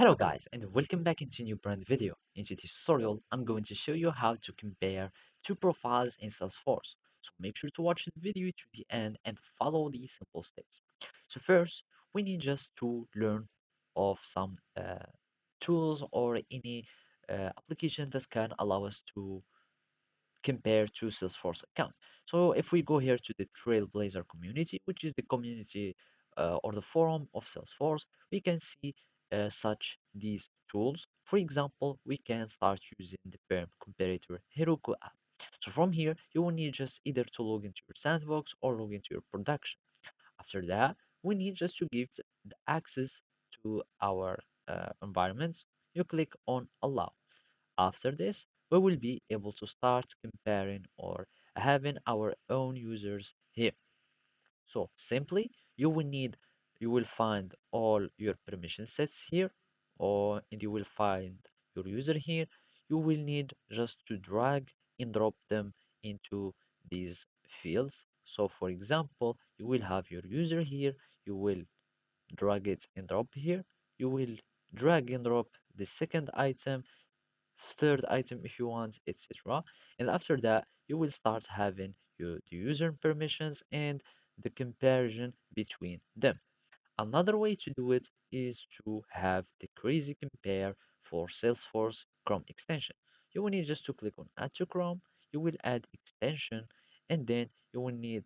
Hello guys and welcome back into a new brand video. In today's tutorial, I'm going to show you how to compare two profiles in Salesforce. So make sure to watch the video to the end and follow these simple steps. So first, we need just to learn of some tools or any application that can allow us to compared to Salesforce account. So if we go here to the Trailblazer community, which is the community or the forum of Salesforce, we can see such these tools. For example, we can start using the Perm comparator Heroku app. So from here, you will need just either to log into your sandbox or log into your production. After that, we need just to give the access to our environments. You click on allow. After this, we will be able to start comparing or having our own users here. So simply, you will find all your permission sets here, and you will find your user here. You will need just to drag and drop them into these fields. So for example, you will have your user here. You will drag it and drop here. You will drag and drop the second item, third item if you want, etc. And after that, you will start having the user permissions and the comparison between them. Another way to do it is to have the crazy compare for Salesforce Chrome extension. You will need just to click on Add to Chrome, you will add extension, and then you will need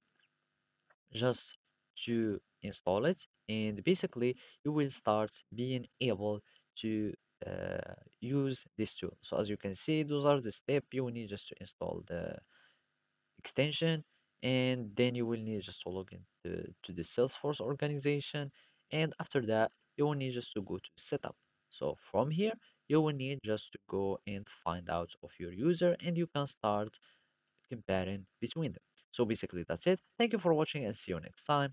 just to install it, and basically you will start being able to use this tool. So as you can see, those are the steps you will need just to install the extension, and then you will need just to log into to the Salesforce organization, and after that you will need just to go to setup. So from here you will need just to go and find out of your user, and you can start comparing between them. So basically that's it. Thank you for watching and see you next time.